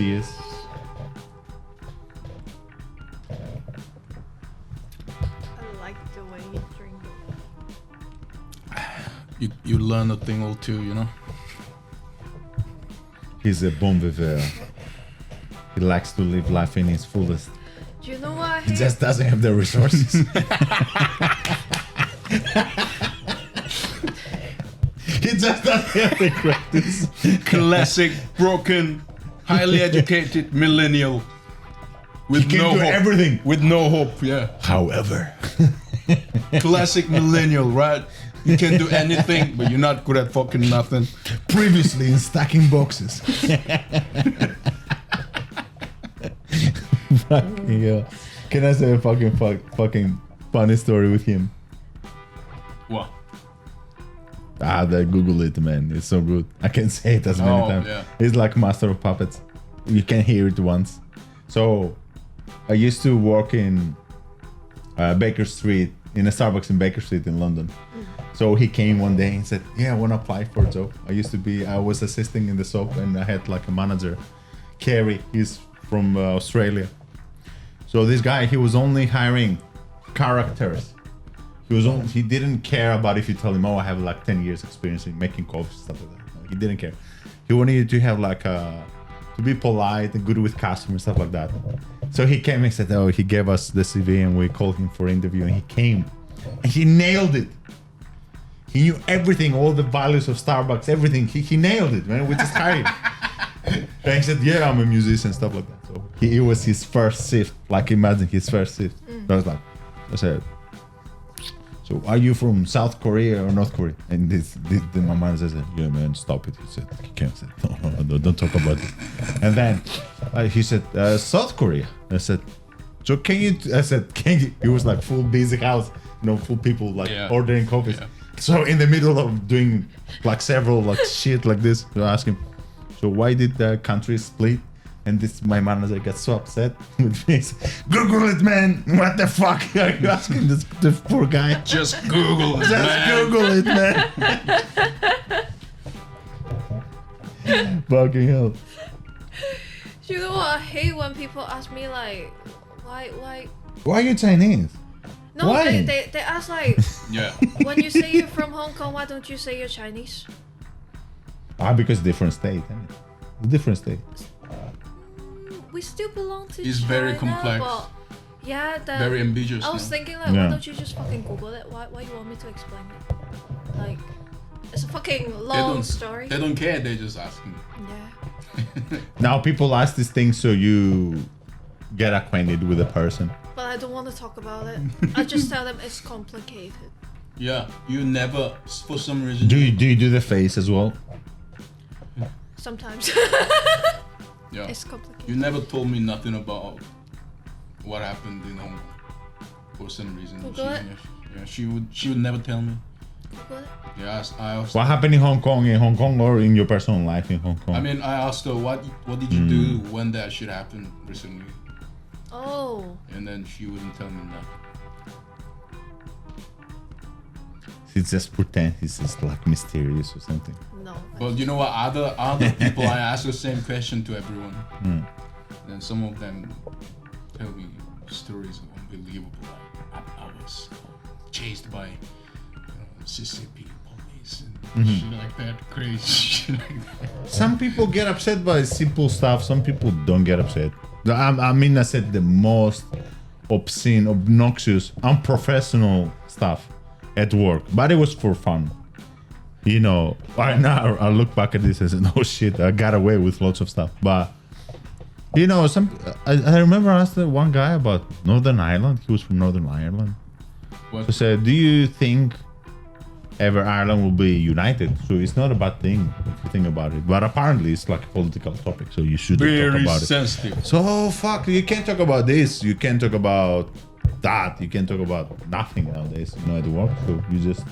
Cheers. I like the way you drink. You learn a thing or two, you know. He's a bon vivant. He likes to live life in its fullest. Do you know what I He hate? just doesn't have the resources. He just doesn't have the credits. Classic, broken, highly educated millennial with He can no do hope. everything. With no hope, yeah. However, Classic millennial, right? You can do anything, but you're not good at fucking nothing. previously in stacking boxes. Fucking hell. Can I say a fucking funny story with him? What? They Google it, man. It's so good. I can say it as many times. Yeah. It's like Master of Puppets. You can hear it once. So, I used to work in Baker Street, in a Starbucks in Baker Street in London. So he came one day and said, "Yeah, I want to apply for a job." I was assisting in the shop, and I had like a manager, Kerry. He's from Australia. So this guy, he was only hiring characters. He didn't care about if you tell him, "Oh, I have like 10 years experience in making coffee," stuff like that. No, he didn't care. He wanted you to have like to be polite and good with customers, stuff like that. So he came and said, "Oh," he gave us the CV and we called him for interview, and he came and he nailed it. He knew everything, all the values of Starbucks, everything. He nailed it, man. We just hired him. And he said, "Yeah, I'm a musician," stuff like that. So it was his first shift. Like, imagine his first shift. So I said, "So are you from South Korea or North Korea?" And my manager said, "Yeah, man, stop it." He said, "He can't say, no, don't talk about it." And then he said, "South Korea." I said, "So can you?" I said, "Can you?" It was like full busy house, full people like ordering coffees. Yeah. So in the middle of doing like several like shit like this, I asked him, "So why did the country split?" And my manager got so upset with me. He said, "Google it, man. What the fuck are you asking this poor guy?" Just Google it, Just man. Google it, man. Fucking hell. Do you know what I hate when people ask me like, why? Why are you Chinese? No, Why? they ask like, Yeah. when you say you're from Hong Kong, why don't you say you're Chinese? Because different state, isn't it? Different state. We still belong to It's China, very complex. but yeah, Very ambitious. I was no? thinking like, Yeah. why don't you just fucking Google it? Why you want me to explain it? Like, it's a fucking long story. They don't care. They're just asking. Yeah, Now people ask these things so you get acquainted with a person. but I don't want to talk about it. I just tell them it's complicated. Yeah. You never, for some reason. Do you do the face as well? Sometimes Yeah. it's complicated. You never told me nothing about what happened in Hong Kong for some reason. Google it. Yeah, she would never tell me. Google it. Yeah, I asked. What happened in Hong Kong or in your personal life in Hong Kong? I mean, I asked her what did you do when that shit happened recently, Oh, and then she wouldn't tell me nothing. He just pretend he's just like mysterious or something. no. But you know what? Other people, I ask the same question to everyone. Then some of them tell me stories unbelievable. Like I was chased by CCP police and shit like that, crazy shit like that. Some people get upset by simple stuff. Some people don't get upset. I said the most obscene, obnoxious, unprofessional stuff at work, but it was for fun. Right now I look back at this and say, "No shit, I got away with lots of stuff." But I remember I asked one guy about Northern Ireland. He was from Northern Ireland. What? I said, "Do you think ever Ireland will be united?" So it's not a bad thing if you think about it. But apparently it's like a political topic, so you shouldn't talk Very about it. sensitive. So fuck, you can't talk about this. You can't talk about that. You can't talk about nothing nowadays. At work. So you just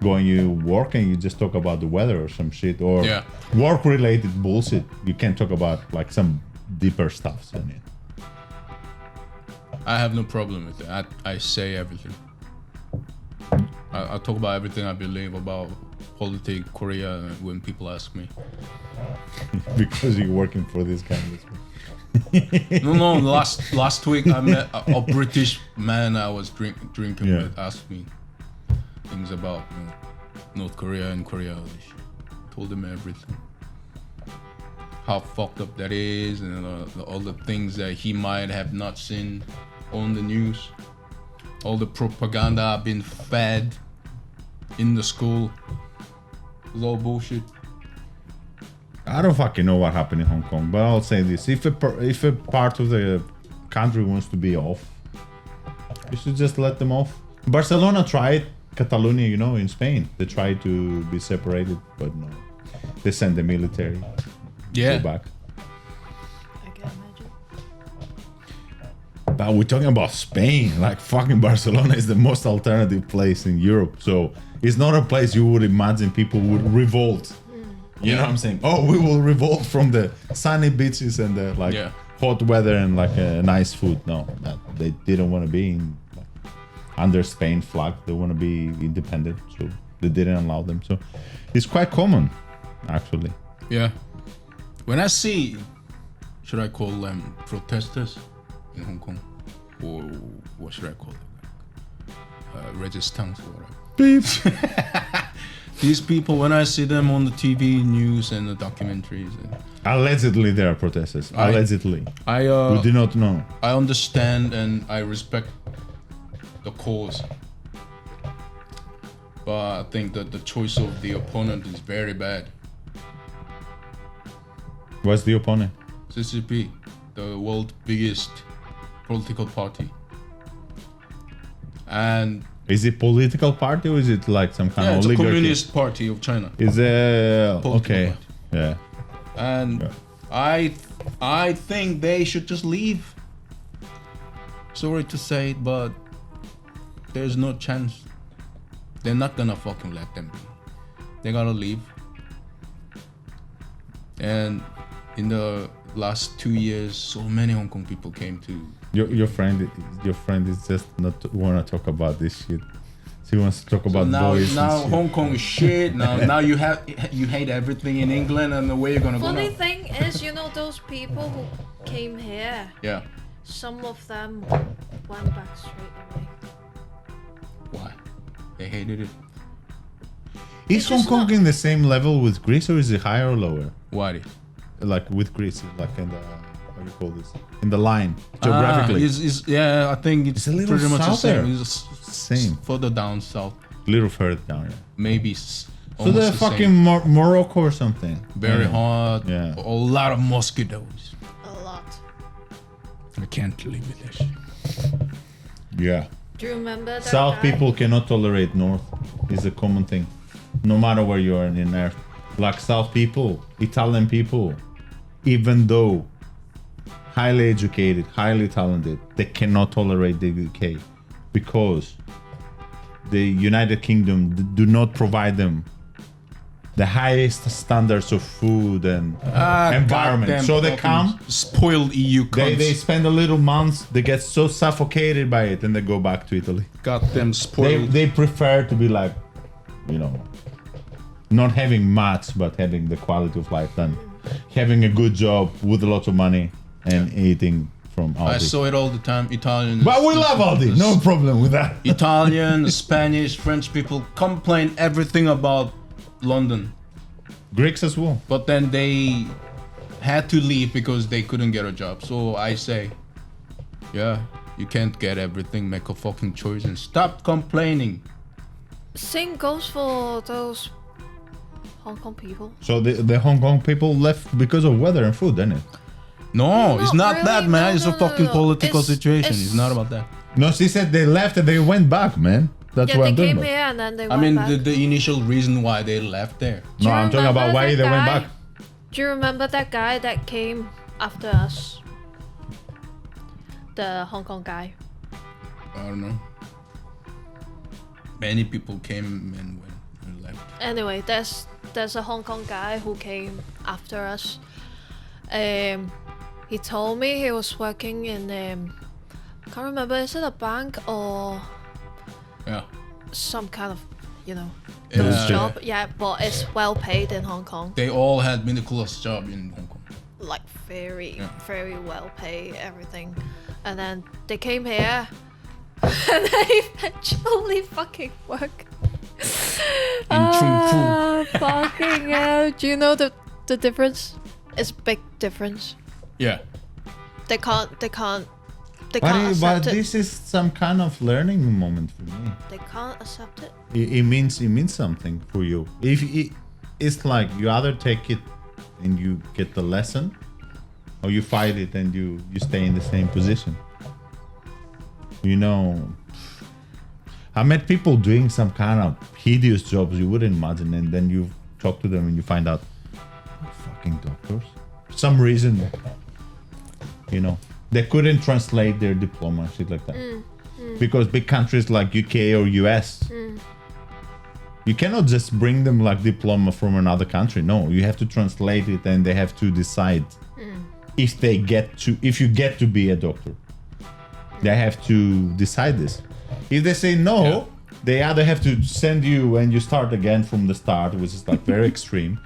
go and you work and you just talk about the weather or some shit or work-related bullshit. You can't talk about like some deeper stuff. So, I have no problem with it. I say everything. I talk about everything I believe about politics Korea when people ask me. Because you're working for this guy. No. Last week I met a British man I was drinking Yeah. with. Asked me things about North Korea and Korea. Told him everything. How fucked up that is, and all the things that he might have not seen on the news. All the propaganda I've been fed in the school. It's all bullshit. I don't fucking know what happened in Hong Kong, but I'll say this: if a part of the country wants to be off, you should just let them off. Barcelona tried, Catalonia, in Spain, they tried to be separated, but no, they sent the military. Yeah. Go back. I can imagine. But we're talking about Spain. Like fucking Barcelona is the most alternative place in Europe, so it's not a place you would imagine people would revolt. You know what I'm saying? Oh, we will revolt from the sunny beaches and the hot weather and nice food. No, they didn't want to be in, under Spain flag. They want to be independent, so they didn't allow them. So it's quite common, actually. Yeah. When I see, should I call them protesters in Hong Kong, or what should I call them? Resistance or whatever. Beep. These people, when I see them on the TV news and the documentaries, Allegedly, they are protesters. Allegedly, we do not know. I understand and I respect the cause, but I think that the choice of the opponent is very bad. What's the opponent? CCP, the world's biggest political party, and Is it political party or is it like some kind of it's a oligarchy? communist party of China. Is it Political okay? party. Yeah. And I think they should just leave. Sorry to say it, but there's no chance. They're not gonna fucking let them be. They're gonna leave. And in the last 2 years, so many Hong Kong people came to. Your friend is just not wanna talk about this shit. She wants to talk about now, boys. now and shit. Hong Kong is shit. Now you hate everything in England, and the way you're gonna go Funny now. thing is, those people who came here, Yeah. some of them went back straight away. Why? They hated it. Is Hong just Kong not- in the same level with Greece or is it higher or lower? Why? Like with Greece, like in the how do you call this? In the line geographically. Yeah, I think it's It's a little pretty much the south same. there. It's Same. further down south, Little further down. Yeah. maybe. So Almost they're the fucking Morocco or something. very Yeah. hot. Yeah. A lot of mosquitoes. A lot. I can't live with that shit. Yeah. Do you remember that South guy? people cannot tolerate North. Is a common thing. No matter where you are in Earth. Like South people, Italian people, even though highly educated, highly talented, they cannot tolerate the UK because the United Kingdom do not provide them the highest standards of food and environment. Goddamn So they fucking come, spoiled EU they cunts. spend a little months, they get so suffocated by it and they go back to Italy. Goddamn spoiled. They prefer to be like, not having much, but having the quality of life and having a good job with a lot of money and eating from Aldi. I saw it all the time. Italian. But we love Aldi, no problem with that. Italian, Spanish, French people complain everything about London, Greeks as well. but then they had to leave because they couldn't get a job. So I say, yeah, you can't get everything. Make a fucking choice and stop complaining. Same goes for those Hong Kong people. So the Hong Kong people left because of weather and food, isn't it? No, it's not really. that, man. No, It's a no, fucking no. political situation. It's- It's not about that. No, she said they left and they went back, man. That's Yeah, what they I'm talking came about. here and then they I went mean, back. the initial reason why they left there. Do No, you I'm talking about remember why that they went guy? back. Do you remember that guy that came after us? The Hong Kong guy. I don't know. Many people came and went and left. Anyway, there's a Hong Kong guy who came after us. He told me he was working in I can't remember, is it a bank or Yeah. some kind of Yeah. job. Yeah, but it's well paid in Hong Kong. They all had middle-class job in Hong Kong. Like very, Yeah. very well paid, everything. And then they came here and they eventually fucking work. In Chung Fu. Fucking hell. Do you know the difference? It's big difference. Yeah. They can't But accept it. this is some kind of learning moment for me. They can't accept it. It means something for you. It's like you either take it and you get the lesson, or you fight it and you stay in the same position. You know, I met people doing some kind of hideous jobs you wouldn't imagine, and then you talk to them and you find out, fucking doctors. For some reason, you know, they couldn't translate their diploma, shit like that. Because big countries like UK or US, you cannot just bring them like diploma from another country. No, you have to translate it, and they have to decide if you get to be a doctor. They have to decide this. If they say no, they either have to send you and you start again from the start, which is like very extreme.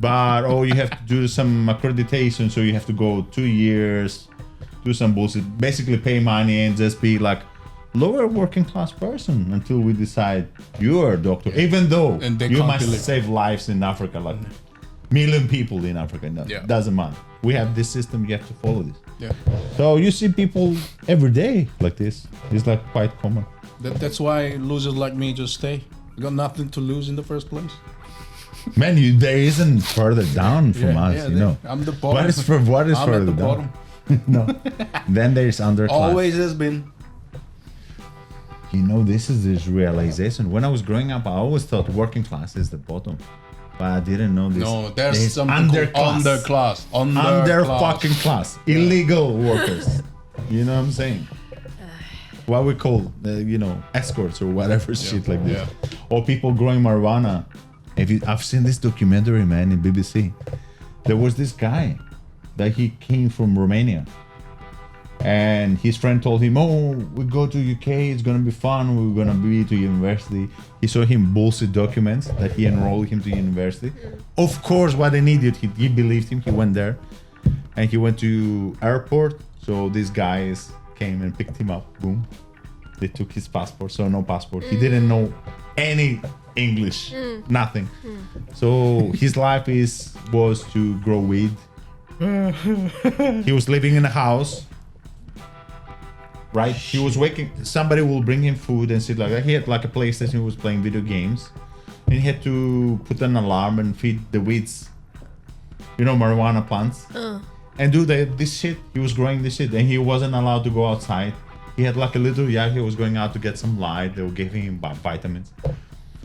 Or you have to do some accreditation, so you have to go 2 years, do some bullshit, basically pay money and just be like lower working class person until we decide you're a doctor. Even though And they you can't must believe- save lives in Africa, like million people in Africa. Yeah. Doesn't matter. We have this system, you have to follow this. Yeah. So you see people every day like this. It's like quite common. That's why losers like me just stay. We got nothing to lose in the first place. Man, there isn't further down from us, you know. I'm the bottom. What is I'm further at the down? bottom. No. Then there's underclass. Always has been. You know, this is this realization. When I was growing up, I always thought working class is the bottom. But I didn't know this. No, there's something called underclass. Under fucking class. Illegal workers. You know what I'm saying? What we call, escorts or whatever shit like this. Yeah. Or people growing marijuana. I've seen this documentary, man, in BBC. There was this guy that he came from Romania. And his friend told him, oh, we go to UK, it's gonna be fun, we're gonna be to university. He saw him bullshit documents that he enrolled him to university. Of course, what an idiot, he believed him, he went there. And he went to airport, so these guys came and picked him up, boom. They took his passport, so no passport. He didn't know any English, nothing. So his life was to grow weed. He was living in a house. Right, he was somebody will bring him food and shit like that. He had like a PlayStation, he was playing video games, and he had to put an alarm and feed the weeds, marijuana plants, and do this shit. He was growing this shit, and he wasn't allowed to go outside. He had like a little he was going out to get some light. They were giving him vitamins.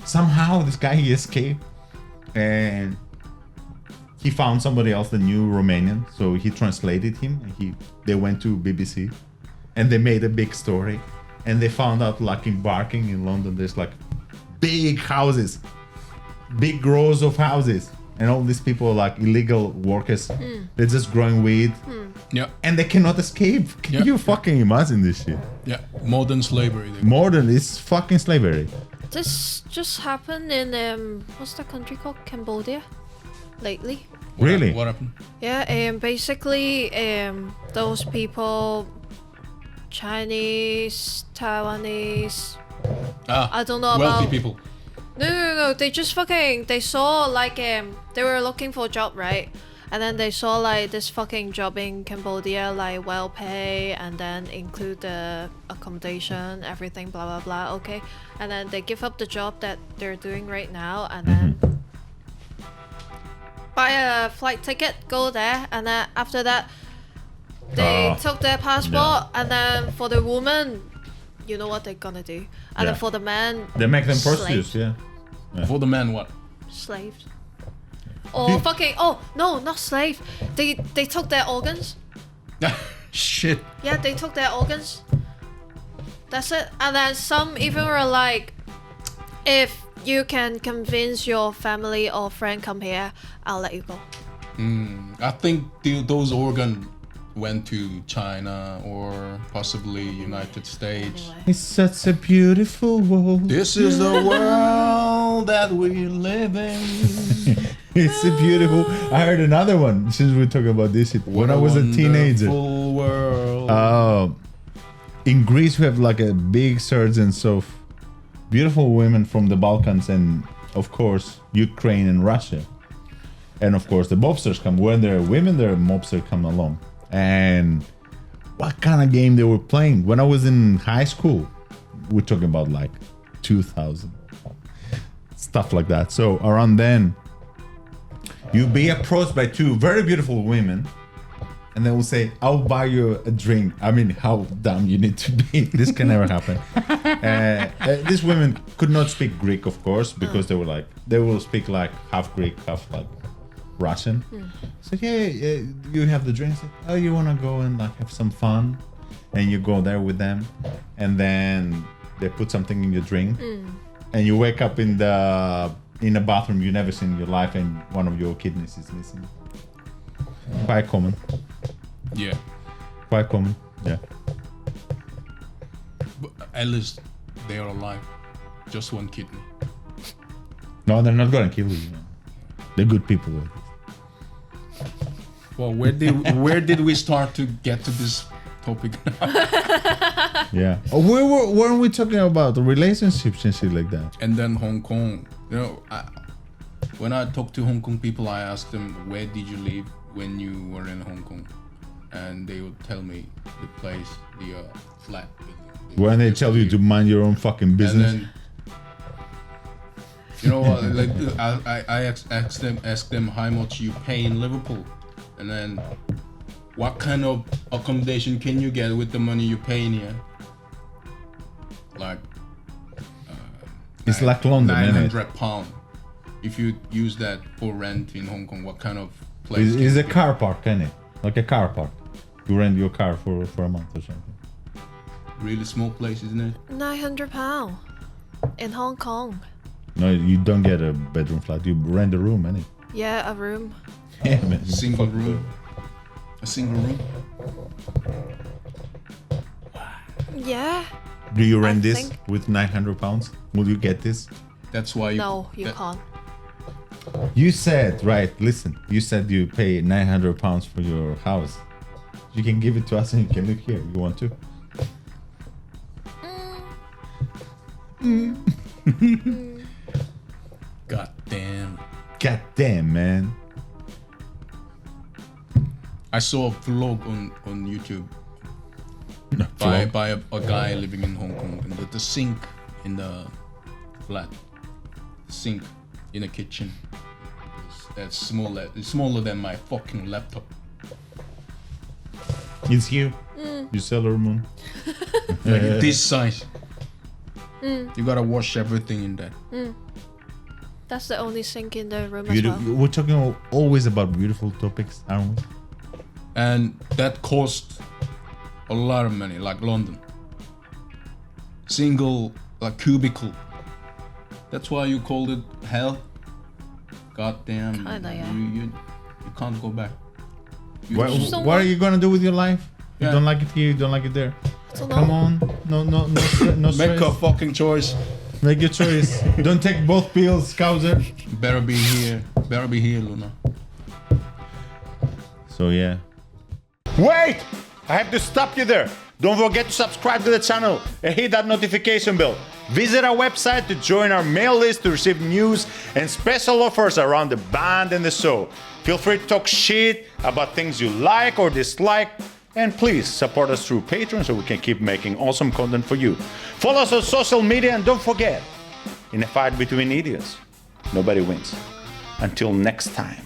Somehow this guy, he escaped, and he found somebody else that knew Romanian, so he translated him, and they went to BBC. And they made a big story, and they found out like in Barking in London, there's like big houses, big rows of houses, and all these people are like illegal workers. They're just growing weed, Yeah. and they cannot escape. Can you fucking imagine this shit? Yeah. Modern slavery. It's fucking slavery. This just happened in what's that country called? Cambodia, lately. Really? What happened? Yeah, basically, those people, Chinese, Taiwanese, I don't know wealthy about. people. No. They just they saw like they were looking for a job, right? And then they saw like this fucking job in Cambodia, like well pay, and then include the accommodation, everything, blah blah blah. Okay, and then they give up the job that they're doing right now, and then buy a flight ticket, go there, and then after that, they took their passport, and then for the woman, you know what they're gonna do, and then for the man, They make them slaves. prostitutes, yeah. For the man, what? Slaves. Or no, not slave. They took their organs. Shit. Yeah, they took their organs. That's it. And then some even were like, if you can convince your family or friend come here, I'll let you go. I think those organs went to China or possibly United States. Anyway. It's such a beautiful world. This is the world world that we're living. It's a beautiful. I heard another one since we're talking about this. When I was a teenager. World. In Greece, we have like a big surgeons of beautiful women from the Balkans and, of course, Ukraine and Russia. And of course, the mobsters come. When there are women, there are mobsters come along. And what kind of game they were playing? When I was in high school, we're talking about like 2000. Stuff like that. So around then, you'll be approached by two very beautiful women. And they will say, I'll buy you a drink. I mean, how dumb you need to be. This can never happen. These women could not speak Greek, of course, because they were like, they will speak like half Greek, half like Russian. So yeah, you have the drinks. Oh, you want to go and like have some fun? And you go there with them. And then they put something in your drink. And you wake up in a bathroom you never seen in your life and one of your kidneys is missing. Quite common. Yeah. Quite common. Yeah. But at least they are alive. Just one kidney. No, they're not gonna kill you. They're good people. Well, where did we start to get to this topic now? Yeah. Oh, weren't we talking about relationships and shit like that? And then Hong Kong. You know, when I talk to Hong Kong people, I ask them, where did you live when you were in Hong Kong? And they would tell me the place, the flat building. When they tell you to mind your own fucking business. And then, you know what? Like I ask them how much you pay in Liverpool, and then what kind of accommodation can you get with the money you pay in here? Like it's like London, £900. If you use that for rent in Hong Kong, what kind of place? It's a car park, isn't it? Like a car park. You rent your car for a month or something. Really small place, isn't it? £900 in Hong Kong. No, you don't get a bedroom flat. You rent a room, innit? Yeah, a room. Yeah, man. Single room. A single room. Yeah. Do you rent this think- with £900? Will you get this? That's why you. No, you can't. You said, right, listen, you said you pay £900 for your house. You can give it to us and you can live here. You want to? God damn. God damn, man. I saw a vlog on YouTube Vlog? by a guy living in Hong Kong, and the sink in the flat, sink in the kitchen, that's smaller. It's smaller than my fucking laptop. It's you. You Sailor Moon. Like this size. You gotta wash everything in there. That's the only sink in the room as well. We're talking always about beautiful topics, aren't we? And that cost a lot of money, like London. Single, like cubicle. That's why you called it hell. God damn. Kinda, yeah. You can't go back. You What are you gonna do with your life? You Yeah. don't like it here, you don't like it there. So Come on, no stress. make a fucking choice. Make your choice. Don't take both pills, Scouser. Better be here. Better be here, Luna. So yeah. Wait! I have to stop you there. Don't forget to subscribe to the channel and hit that notification bell. Visit our website to join our mail list to receive news and special offers around the band and the show. Feel free to talk shit about things you like or dislike. And please support us through Patreon so we can keep making awesome content for you. Follow us on social media and don't forget, in a fight between idiots, nobody wins. Until next time.